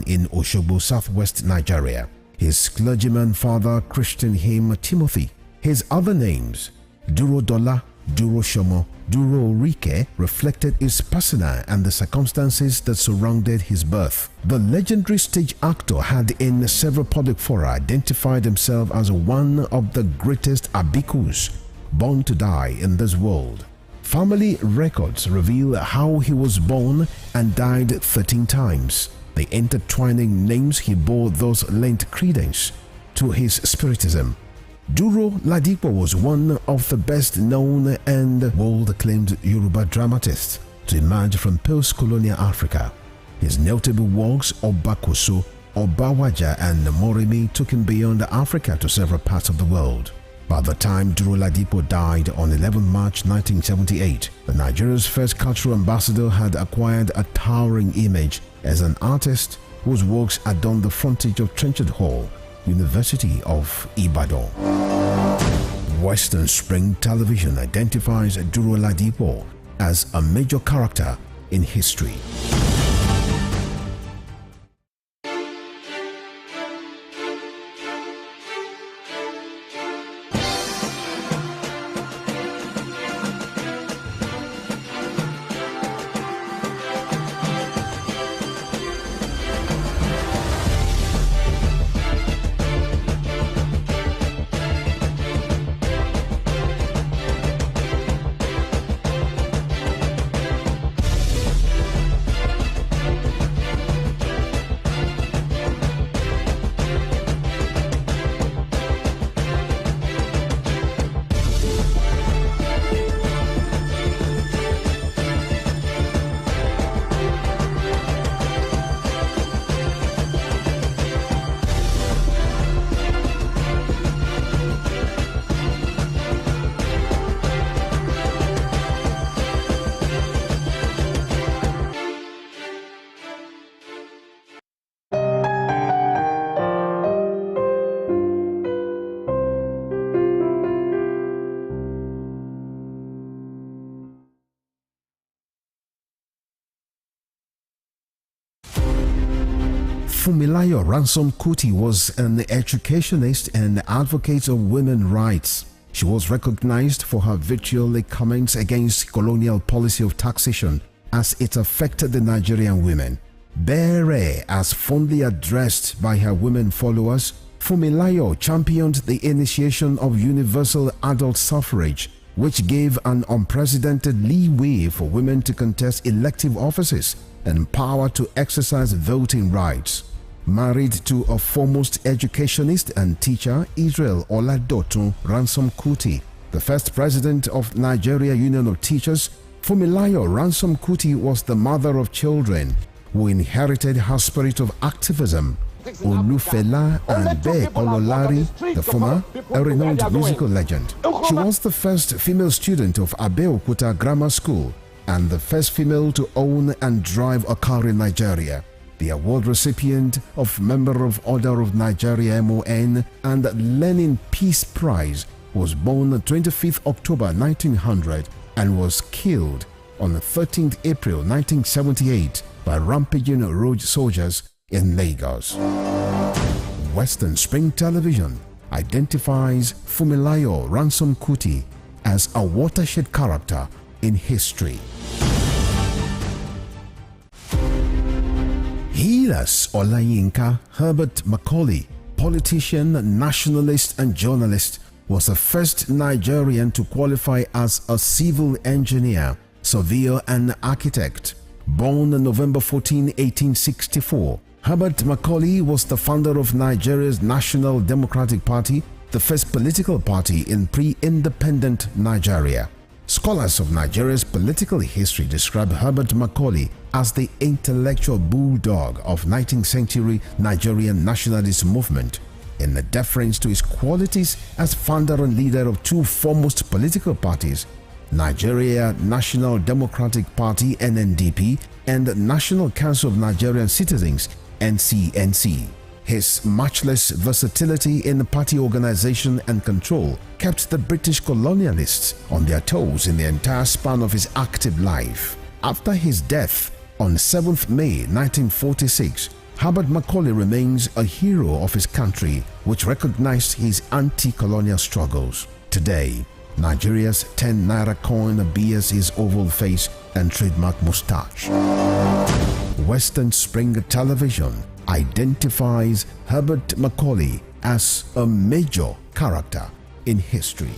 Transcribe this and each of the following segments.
in Osogbo, southwest Nigeria. His clergyman father christened him Timothy. His other names, Duro Dola, Duro Shomo, Duro Rike, reflected his persona and the circumstances that surrounded his birth. The legendary stage actor had in several public fora identified himself as one of the greatest abikus born to die in this world. Family records reveal how he was born and died 13 times. The intertwining names he bore thus lent credence to his spiritism. Duro Ladipo was one of the best-known and world-acclaimed Yoruba dramatists to emerge from post-colonial Africa. His notable works Obakoso, Obawaja and Moremi took him beyond Africa to several parts of the world. By the time Duro Ladipo died on 11 March 1978, the Nigeria's first cultural ambassador had acquired a towering image as an artist whose works adorned the frontage of Trenchard Hall, University of Ibadan. Western Spring Television identifies Duro Ladipo as a major character in history. Funmilayo Ransome Kuti was an educationist and advocate of women's rights. She was recognized for her vitriolic comments against colonial policy of taxation as it affected the Nigerian women. Bere, as fondly addressed by her women followers, Funmilayo championed the initiation of universal adult suffrage, which gave an unprecedented leeway for women to contest elective offices and power to exercise voting rights. Married to a foremost educationist and teacher, Israel Oladotun Ransome Kuti, the first president of Nigeria Union of Teachers, Funmilayo Ransome Kuti was the mother of children who inherited her spirit of activism. Olufela and Be Kololari, the former, a renowned musical legend. She was the first female student of Abeokuta Grammar School and the first female to own and drive a car in Nigeria. The award recipient of Member of Order of Nigeria MON and Lenin Peace Prize, was born on 25th October 1900 and was killed on 13th April 1978 by rampaging road soldiers in Lagos. Western Spring Television identifies Funmilayo Ransome Kuti as a watershed character in history. Hilas Olayinka Herbert Macaulay, politician, nationalist and journalist, was the first Nigerian to qualify as a civil engineer, surveyor and architect. Born on November 14, 1864, Herbert Macaulay was the founder of Nigeria's National Democratic Party, the first political party in pre-independent Nigeria. Scholars of Nigeria's political history describe Herbert Macaulay as the intellectual bulldog of 19th century Nigerian nationalist movement, in deference to his qualities as founder and leader of two foremost political parties, Nigeria National Democratic Party (NNDP) and National Council of Nigerian Citizens (NCNC). His matchless versatility in party organization and control kept the British colonialists on their toes in the entire span of his active life. After his death on 7th May 1946, Herbert Macaulay remains a hero of his country, which recognized his anti-colonial struggles. Today, Nigeria's 10 naira coin bears his oval face and trademark mustache. Western Spring Television identifies Herbert Macaulay as a major character in history.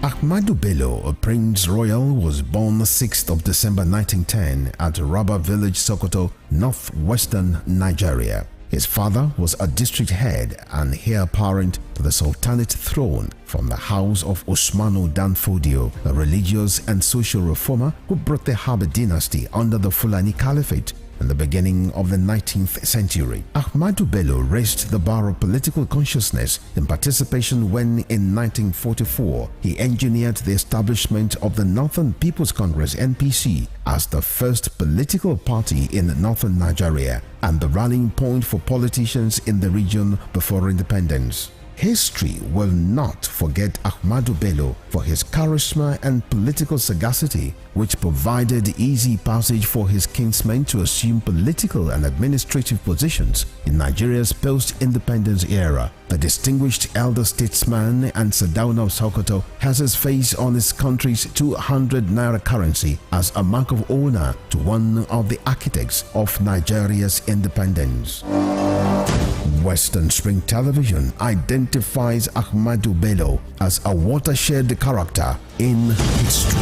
Ahmadu Bello, a Prince Royal, was born 6th of December 1910 at Raba Village, Sokoto, northwestern Nigeria. His father was a district head and heir apparent to the Sultanate throne from the house of Usmanu Danfodio, a religious and social reformer who brought the Habib dynasty under the Fulani Caliphate in the beginning of the 19th century. Ahmadu Bello raised the bar of political consciousness in participation when, in 1944, he engineered the establishment of the Northern People's Congress (NPC) as the first political party in northern Nigeria and the rallying point for politicians in the region before independence. History will not forget Ahmadu Bello for his charisma and political sagacity, which provided easy passage for his kinsmen to assume political and administrative positions in Nigeria's post-independence era. The distinguished elder statesman and Sardauna of Sokoto has his face on his country's 200 naira currency as a mark of honor to one of the architects of Nigeria's independence. Western Spring Television identifies Ahmadu Bello as a watershed character in history.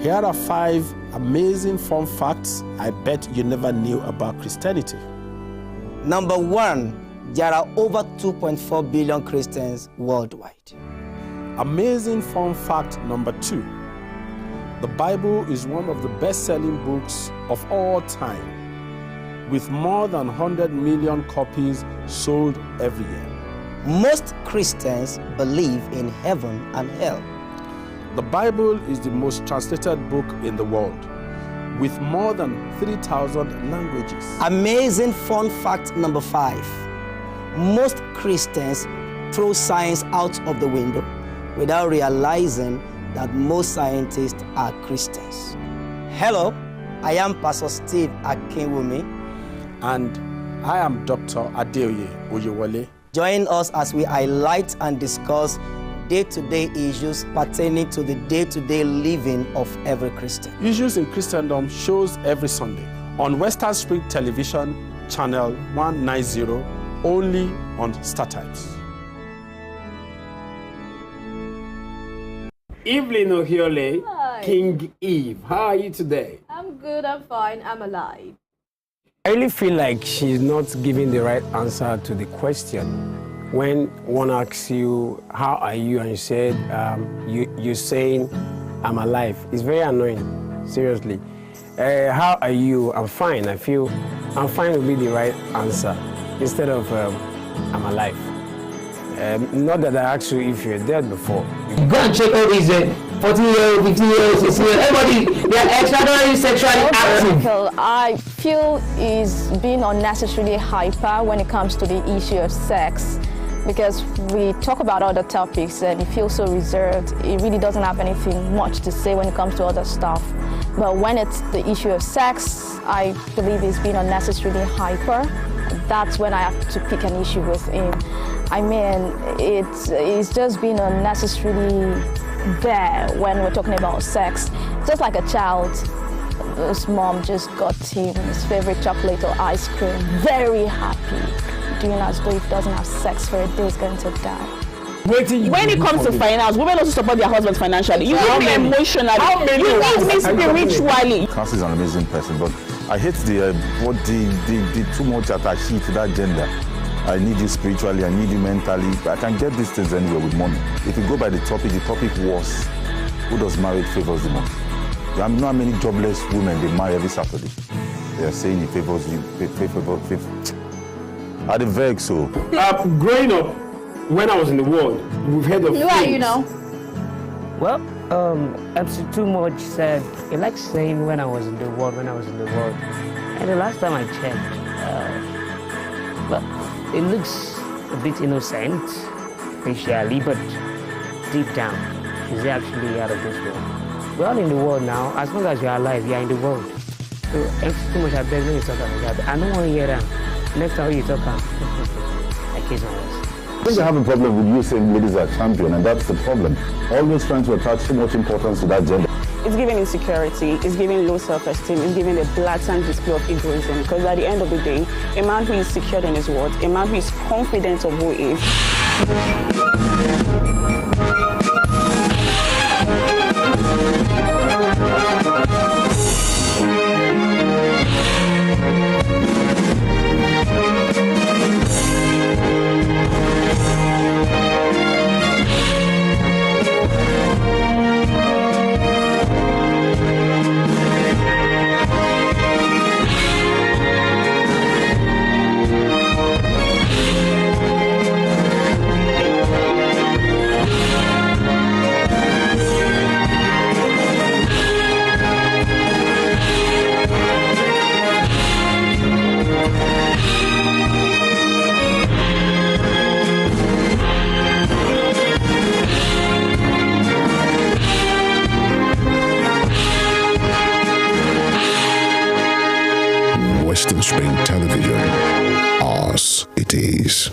Here are 5 amazing fun facts I bet you never knew about Christianity. Number 1, there are over 2.4 billion Christians worldwide. Amazing fun fact number 2. The Bible is one of the best-selling books of all time, with more than 100 million copies sold every year. Most Christians believe in heaven and hell. The Bible is the most translated book in the world, with more than 3,000 languages. Amazing fun fact number 5. Most Christians throw science out of the window without realizing that most scientists are Christians. Hello, I am Pastor Steve Akinwumi. And I am Dr. ATEWEH Oyewole. Join us as we highlight and discuss day-to-day issues pertaining to the day-to-day living of every Christian. Issues in Christendom shows every Sunday on Western Spring Television, channel 190, only on StarTimes. Evelyn Ohiole, Hi. King Eve. How are you today? I'm good, I'm fine, I'm alive. I really feel like she's not giving the right answer to the question. When one asks you, how are you? And you said, you're saying, I'm alive. It's very annoying, seriously. How are you? I'm fine. I feel I'm fine would be the right answer instead of I'm alive. Not that I asked you if you're dead before. Go and check all these 14-year-old, 15-year-old, 16-year-old, everybody, they are extraordinarily sexually active. I feel is being unnecessarily hyper when it comes to the issue of sex, because we talk about other topics and it feels so reserved. It really doesn't have anything much to say when it comes to other stuff. But when it's the issue of sex, I believe it's being unnecessarily hyper. That's when I have to pick an issue with him. I mean, it's just being unnecessarily there when we're talking about sex. Just like a child, his mom just got him his favorite chocolate or ice cream, very happy, doing as though if he doesn't have sex for a day, he's going to die. When it comes to finance, women also support their husbands financially. You need me emotionally. You need me spiritually. Cassie is an amazing person, but I hate the too much attached to that gender. I need you spiritually, I need you mentally. I can get these things anywhere with money. If you go by the topic was, who does marriage favors the most? I know how many jobless women they marry every Saturday. They are saying it favors you, favor. Are they vague so? Growing up, when I was in the world, we've heard of Who are you now? Well, MC Too Much said, he likes saying when I was in the world. And the last time I checked, well, it looks a bit innocent, facially, but deep down, is he actually out of this world? We're all in the world now. As long as you're alive, you're in the world. So, MC Too Much, I beg when you talk about that. I don't want to hear that. Next time you talk about I kiss my ass. I think I have a problem with you saying ladies are champion, and that's the problem. Always trying to attach so much importance to that gender. It's giving insecurity, it's giving low self-esteem, it's giving a blatant display of egoism. Because at the end of the day, a man who is secured in his word, a man who is confident of who he is. Western Spring Television. Ours it is.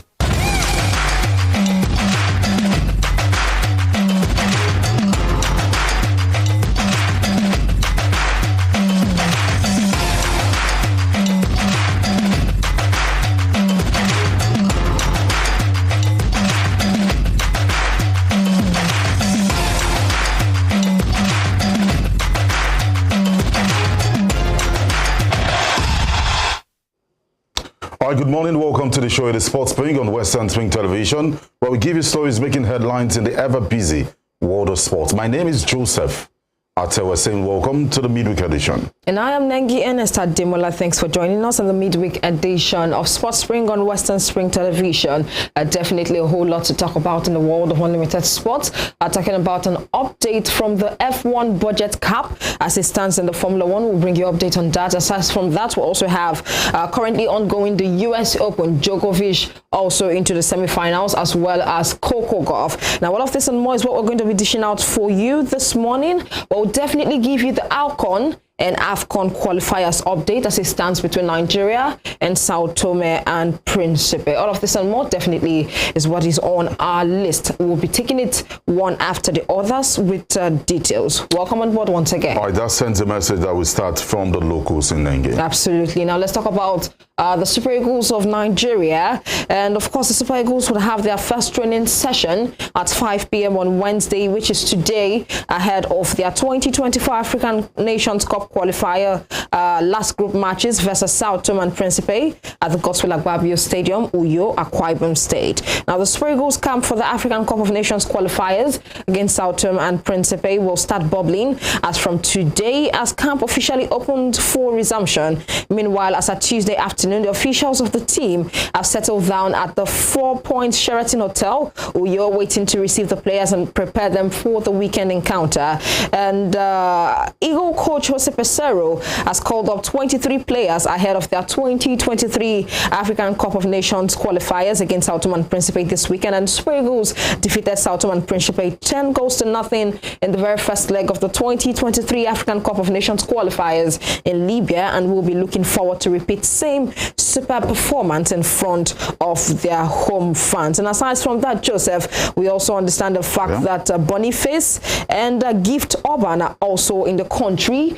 Good morning, welcome to the show. It is Sports Spring on Western Spring Television, where we give you stories making headlines in the ever-busy world of sports. My name is Joseph ATEWEH, saying welcome to the midweek edition. And I am NENGI ERNEST-ADEMOLA. Thanks for joining us on the midweek edition of Sports Spring on Western Spring Television. Definitely a whole lot to talk about in the world of unlimited sports. Talking about an update from the F1 budget cap as it stands in the Formula One. We'll bring you an update on that. Aside from that, we'll also have currently ongoing the US Open. Djokovic also into the semifinals, as well as Coco Golf. Now, all of this and more is what we're going to be dishing out for you this morning. We'll definitely give you the Alcon and AFCON qualifiers update as it stands between Nigeria and Sao Tome and Principe. All of this and more definitely is what is on our list. We'll be taking it one after the others with details. Welcome on board once again. All right, that sends a message that we start from the locals in NENGI. Absolutely. Now let's talk about the Super Eagles of Nigeria. And of course, the Super Eagles will have their first training session at 5 p.m. on Wednesday, which is today, ahead of their 2024 African Nations Cup qualifier last group matches versus Sao Tome and Principe at the Gospel Agbabio Stadium, Uyo, Akwa Ibom State. Now, the Super Eagles camp for the African Cup of Nations qualifiers against Sao Tome and Principe will start bubbling as from today, as camp officially opened for resumption. Meanwhile, as at Tuesday afternoon, the officials of the team have settled down at the 4 Points Sheraton Hotel, Uyo, waiting to receive the players and prepare them for the weekend encounter. And Eagle coach Jose Pesero has called up 23 players ahead of their 2023 African Cup of Nations qualifiers against Sao Tome and Principe this weekend. And Super Eagles defeated Sao Tome and Principe 10-0 in the very first leg of the 2023 African Cup of Nations qualifiers in Libya, and will be looking forward to repeat same superb performance in front of their home fans. And aside from that, Joseph, we also understand the fact that Boniface and Gift Urban are also in the country,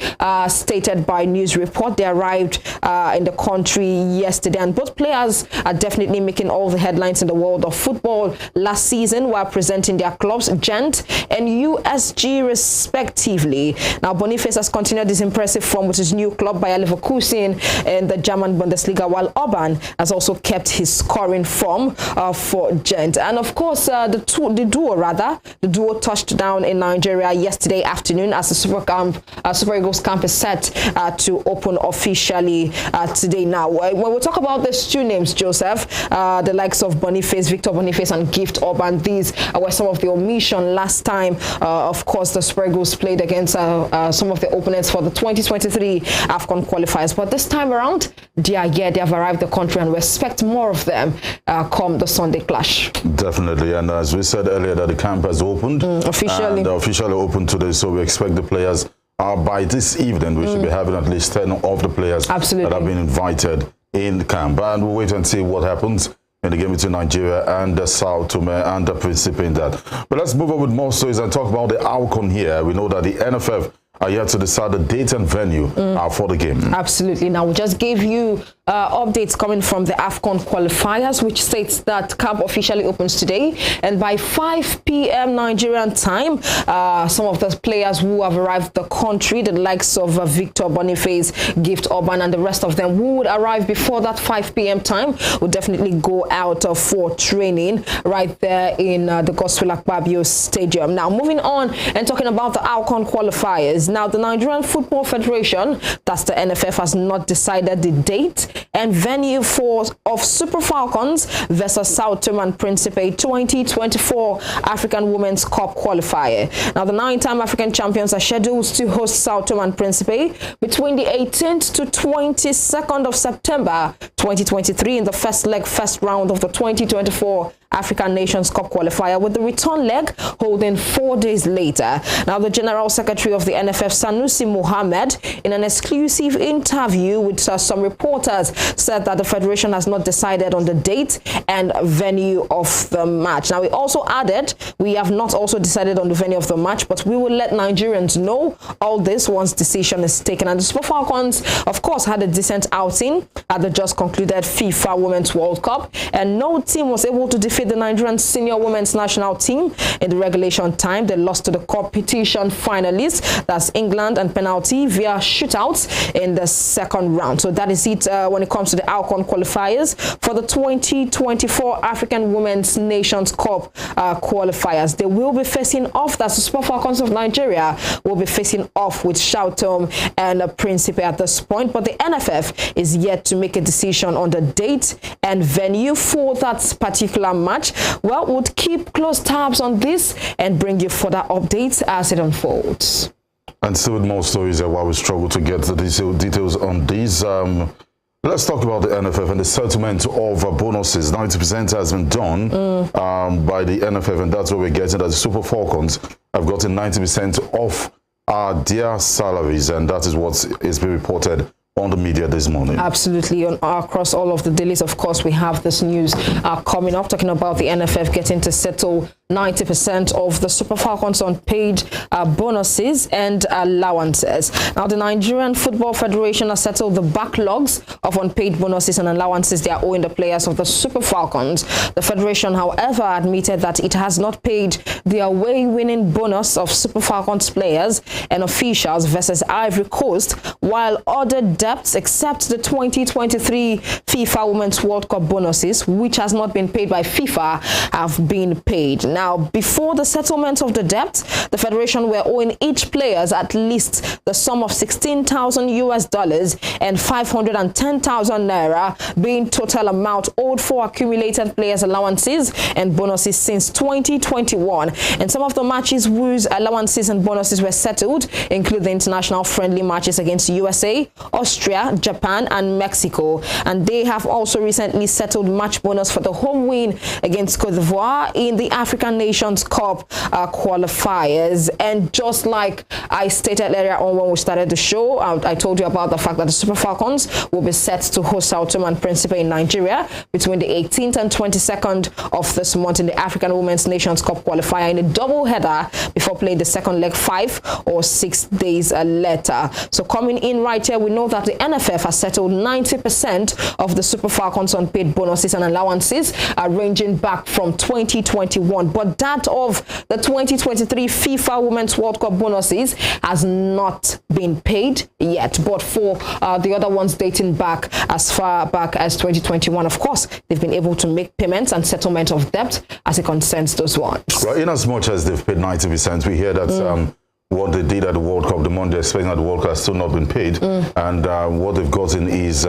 stated by news report. They arrived in the country yesterday, and both players are definitely making all the headlines in the world of football last season while presenting their clubs, Gent and USG respectively. Now, Boniface has continued his impressive form with his new club, Bayer Leverkusen, in the German Bundesliga, while while Orban has also kept his scoring form for Gent. And of course, the duo touched down in Nigeria yesterday afternoon as the Super Eagles camp is set to open officially today. Now, when we talk about these two names, Joseph, the likes of Victor Boniface and Gift Orban, these were some of the omission last time. Of course, the Super Eagles played against some of the opponents for the 2023 AFCON qualifiers. But this time around, they have arrived the country, and we expect more of them come the Sunday clash. Definitely, and as we said earlier, that the camp has opened officially. And officially opened today, so we expect the players by this evening. We should be having at least 10 of the players that have been invited in the camp, and we'll wait and see what happens in the game between Nigeria and Sao Tome and Principe in that. But let's move on with more stories and talk about the outcome here. We know that the NFF are yet to decide the date and venue for the game. Absolutely. Now, we just gave you updates coming from the AFCON qualifiers, which states that camp officially opens today. And by 5 p.m. Nigerian time, some of the players who have arrived the country, the likes of Victor Boniface, Gift Orban, and the rest of them who would arrive before that 5 p.m. time will definitely go out for training right there in the Godswill Akpabio Stadium. Now, moving on and talking about the AFCON qualifiers. Now, the Nigerian Football Federation, that's the NFF, has not decided the date and venue of Super Falcons versus Sao Tome and Principe 2024 African Women's Cup qualifier. Now, the 9-time African champions are scheduled to host Sao Tome and Principe between the 18th to 22nd of September 2023 in the first round of the 2024 African Nations Cup qualifier, with the return leg holding 4 days later. Now, the General Secretary of the NFF, Sanusi Mohammed, in an exclusive interview with some reporters, said that the Federation has not decided on the date and venue of the match. Now, he also added, we have not also decided on the venue of the match, but we will let Nigerians know all this once decision is taken. And the Super Falcons, of course, had a decent outing at the just concluded FIFA Women's World Cup, and no team was able to defeat the Nigerian senior women's national team in the regulation time. They lost to the competition finalists, that's England, and penalty via shootouts in the second round. So that is it when it comes to the AFCON qualifiers for the 2024 African Women's Nations Cup qualifiers. They will be facing off, that's the Super Falcons of Nigeria will be facing off with Sao Tome and Principe at this point, but the NFF is yet to make a decision on the date and venue for that particular match. Well, we'll keep close tabs on this and bring you further updates as it unfolds. And still with more stories while we struggle to get the details on these. Let's talk about the NFF and the settlement of bonuses. 90% has been done by the NFF, and that's what we're getting, that the Super Falcons have gotten 90% of their salaries, and that is what is being reported on the media this morning. Absolutely. Across all of the dailies, of course, we have this news coming up, talking about the NFF getting to settle 90% of the Super Falcons unpaid bonuses and allowances. Now, the Nigerian Football Federation has settled the backlogs of unpaid bonuses and allowances they are owing the players of the Super Falcons. The Federation, however, admitted that it has not paid the away-winning bonus of Super Falcons players and officials versus Ivory Coast, while other debts, except the 2023 FIFA Women's World Cup bonuses, which has not been paid by FIFA, have been paid. Now, before the settlement of the debt, the Federation were owing each players at least the sum of $16,000 and 510,000 naira, being total amount owed for accumulated players' allowances and bonuses since 2021. And some of the matches whose allowances and bonuses were settled include the international friendly matches against USA, Austria, Japan, and Mexico. And they have also recently settled match bonus for the home win against Cote d'Ivoire in the African Nations Cup qualifiers. And just like I stated earlier on when we started the show, I told you about the fact that the Super Falcons will be set to host Sao Tome and Principe in Nigeria between the 18th and 22nd of this month in the African Women's Nations Cup qualifier in a double header before playing the second leg 5 or 6 days later. So coming in right here, we know that the NFF has settled 90% of the Super Falcons unpaid bonuses and allowances, ranging back from 2021 but that of the 2023 FIFA Women's World Cup bonuses has not been paid yet. But for the other ones dating back as far back as 2021, of course, they've been able to make payments and settlement of debt as it concerns those ones. Well, in as much as they've paid 90%, we hear that what they did at the World Cup, the money they're spending at the World Cup has still not been paid. And what they've gotten is,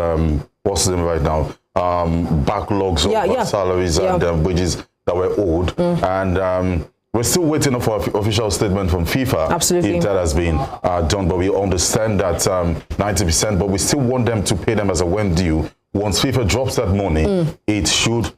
what's the name right now? Backlogs of salaries and wages that were owed. And we're still waiting for an official statement from FIFA. Absolutely. If that has been done. But we understand that 90%, but we still want them to pay them as a when due. Once FIFA drops that money, it should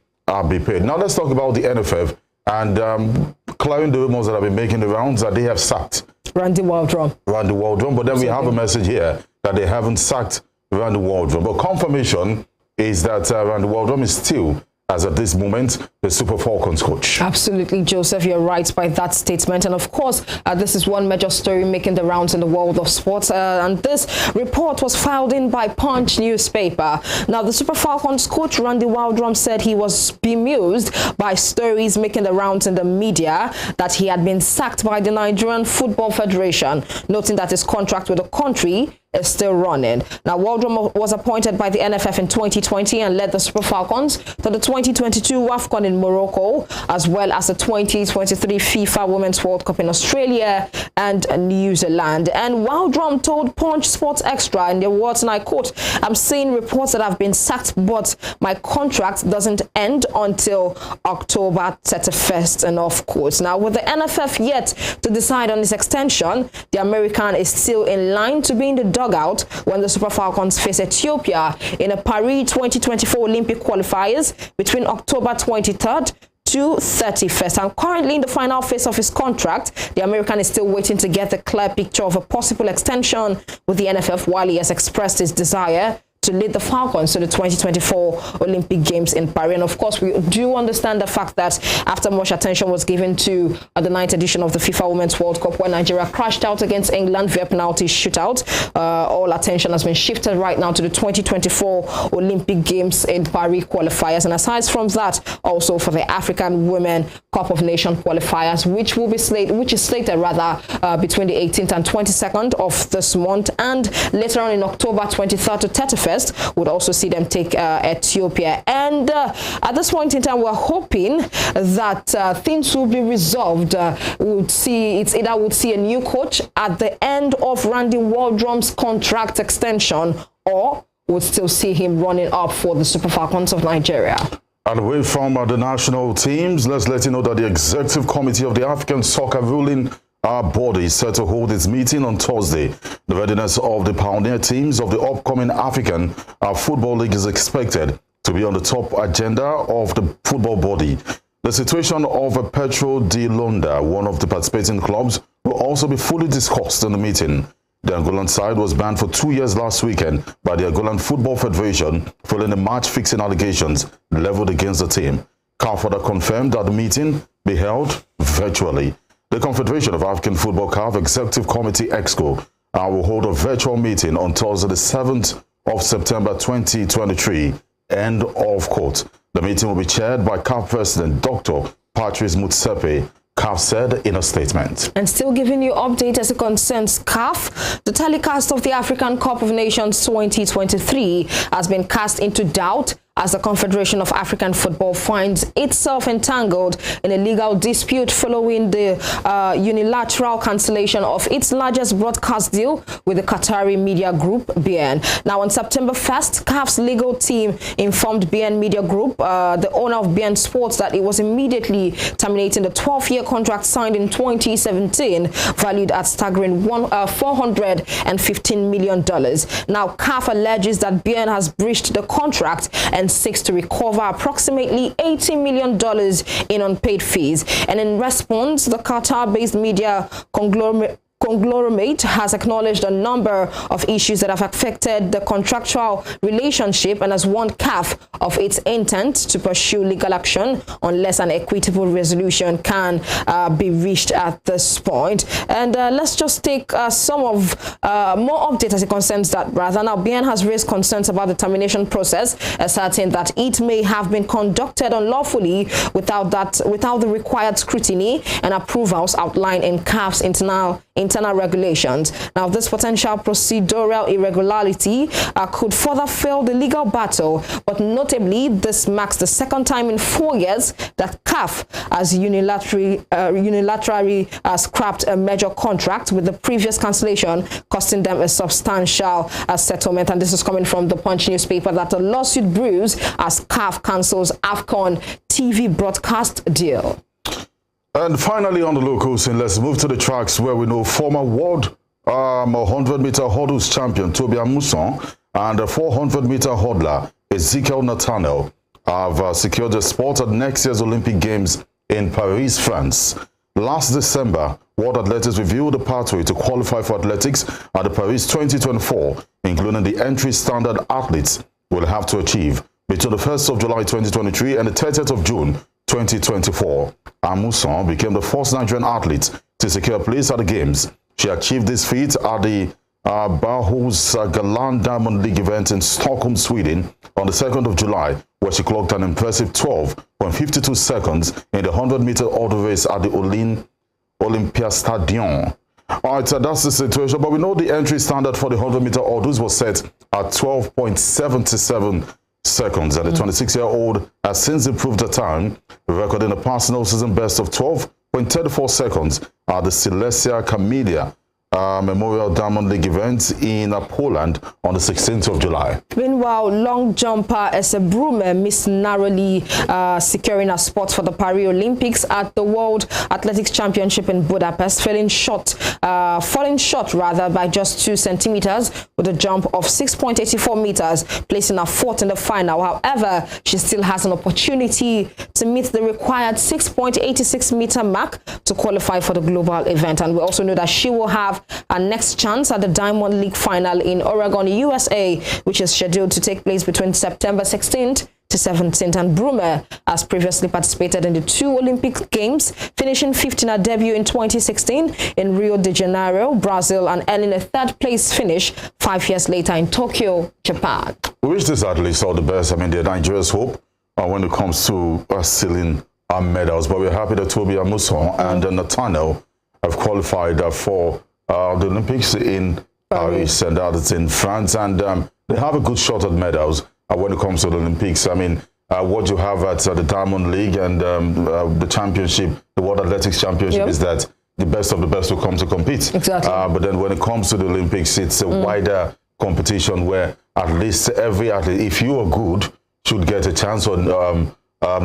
be paid. Now let's talk about the NFF and clearing the rumors that have been making the rounds that they have sacked Randy Waldrum. But then we have a message here that they haven't sacked Randy Waldrum. But confirmation is that Randy Waldrum is still, as at this moment, the Super Falcons coach. Absolutely, Joseph, you're right by that statement. And of course, this is one major story making the rounds in the world of sports. And this report was filed in by Punch newspaper. Now, the Super Falcons coach Randy Waldrum said he was bemused by stories making the rounds in the media that he had been sacked by the Nigerian Football Federation, noting that his contract with the country is still running. Now, Waldrum was appointed by the NFF in 2020 and led the Super Falcons to the 2022 WAFCON in Morocco, as well as the 2023 FIFA Women's World Cup in Australia and New Zealand. And Waldrum told Punch Sports Extra in their words, and I quote, "I'm seeing reports that I've been sacked, but my contract doesn't end until October 31st, and of course. Now, with the NFF yet to decide on this extension, the American is still in line to be in the dugout when the Super Falcons face Ethiopia in a Paris 2024 Olympic qualifiers between October 23rd to 31st. And currently in the final phase of his contract, the American is still waiting to get the clear picture of a possible extension with the NFF, while he has expressed his desire to lead the Falcons to the 2024 Olympic Games in Paris. And of course, we do understand the fact that after much attention was given to the 9th edition of the FIFA Women's World Cup, where Nigeria crashed out against England via penalty shootout, all attention has been shifted right now to the 2024 Olympic Games in Paris qualifiers. And aside from that, also for the African Women Cup of Nations qualifiers, which is slated between the 18th and 22nd of this month, and later on in October 23rd to 31st. Would also see them take Ethiopia. And at this point in time, we're hoping that things will be resolved. We'll see a new coach at the end of Randy Waldrum's contract extension, or we'll still see him running up for the Super Falcons of Nigeria. And away from the national teams, let's let you know that the Executive Committee of the African Soccer Ruling body is set to hold its meeting on Thursday. The readiness of the pioneer teams of the upcoming African Football League is expected to be on the top agenda of the football body. The situation of Petro de Luanda, one of the participating clubs, will also be fully discussed in the meeting. The Angolan side was banned for 2 years last weekend by the Angolan Football Federation following the match-fixing allegations leveled against the team. CAF further confirmed that the meeting be held virtually. The Confederation of African Football CAF Executive Committee EXCO will hold a virtual meeting on Thursday, the 7th of September 2023. End of quote. The meeting will be chaired by CAF President Dr. Patrice Motsepe, CAF said in a statement. And still giving you update as it concerns CAF, the telecast of the African Cup of Nations 2023 has been cast into doubt as the Confederation of African Football finds itself entangled in a legal dispute following the unilateral cancellation of its largest broadcast deal with the Qatari media group BN. Now, on September 1st, CAF's legal team informed BN Media Group, the owner of BN Sports, that it was immediately terminating the 12-year contract signed in 2017, valued at staggering $415 million. Now, CAF alleges that BN has breached the contract and seeks to recover approximately $80 million in unpaid fees. And in response, the Qatar-based media conglomerate conglomerate has acknowledged a number of issues that have affected the contractual relationship and has warned CAF of its intent to pursue legal action unless an equitable resolution can be reached at this point. And let's just take some of more updates as it concerns that. Rather, now BN has raised concerns about the termination process, asserting that it may have been conducted unlawfully without the required scrutiny and approvals outlined in CAF's internal regulations. Now, this potential procedural irregularity could further fail the legal battle, but notably, this marks the second time in 4 years that CAF has unilaterally scrapped a major contract, with the previous cancellation costing them a substantial settlement. And this is coming from the Punch newspaper, that a lawsuit brews as CAF cancels AFCON TV broadcast deal. And finally, on the local scene, let's move to the tracks where we know former world 100-meter hurdles champion Toby Amuson and the 400-meter hurdler Ezekiel Nathaniel have secured a spot at next year's Olympic Games in Paris, France. Last December, World Athletics reviewed the pathway to qualify for athletics at the Paris 2024, including the entry standard athletes will have to achieve between the 1st of July 2023 and the 30th of June 2024. Amuson became the first Nigerian athlete to secure a place at the Games. She achieved this feat at the Bauhaus Galant Diamond League event in Stockholm, Sweden on the 2nd of July, where she clocked an impressive 12.52 seconds in the 100-meter hurdle race at the Olympiastadion. All right, so that's the situation. But we know the entry standard for the 100-meter hurdles was set at 12.77 seconds. And the 26-year-old has since improved her time, recording a personal season best of 12.34 seconds at the Silesia Camellia Memorial Diamond League event in Poland on the 16th of July. Meanwhile, long jumper Esa Brume missed narrowly securing a spot for the Paris Olympics at the World Athletics Championship in Budapest, falling short by just 2 centimeters with a jump of 6.84 meters, placing her fourth in the final. However, she still has an opportunity to meet the required 6.86 meter mark to qualify for the global event. And we also know that she will have a next chance at the Diamond League final in Oregon, USA, which is scheduled to take place between September 16th to 17th. And Brume has previously participated in the 2 Olympic Games, finishing 5th in her debut in 2016 in Rio de Janeiro, Brazil, and earning a 3rd place finish 5 years later in Tokyo, Japan. We wish these athletes all the best. I mean, they're Nigeria's hope when it comes to sealing our medals. But we're happy that Toby Amuson and Nathaniel have qualified for the Olympics in Paris, and that is in France. And they have a good shot at medals when it comes to the Olympics. I mean, what you have at the Diamond League and the championship, the World Athletics Championship, is that the best of the best will come to compete. Exactly. But then when it comes to the Olympics, it's a wider competition where at least every athlete, if you are good, should get a chance on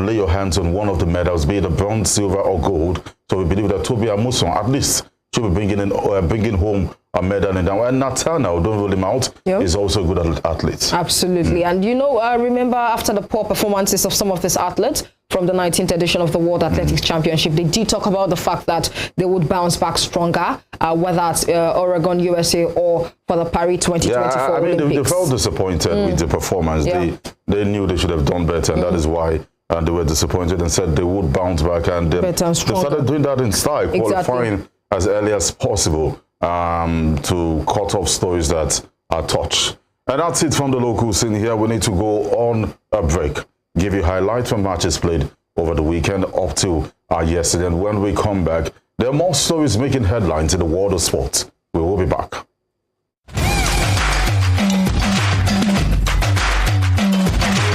lay your hands on one of the medals, be it a bronze, silver, or gold. So we believe that Toby Amuson at least should be bringing home a medal in that. And Nathaniel, don't rule him out, is also a good athlete. Absolutely. And you know, remember after the poor performances of some of these athletes from the 19th edition of the World Athletics Championship, they did talk about the fact that they would bounce back stronger, whether it's Oregon, USA, or for the Paris 2024 Olympics. Olympics. They felt disappointed with the performance. They knew they should have done better, and that is why they were disappointed and said they would bounce back. And they started doing that in style, qualifying as early as possible to cut off stories that are touched. And that's it from the local scene here. We need to go on a break, give you highlights from matches played over the weekend up to yesterday. And when we come back, there are more stories making headlines in the world of sports. We will be back.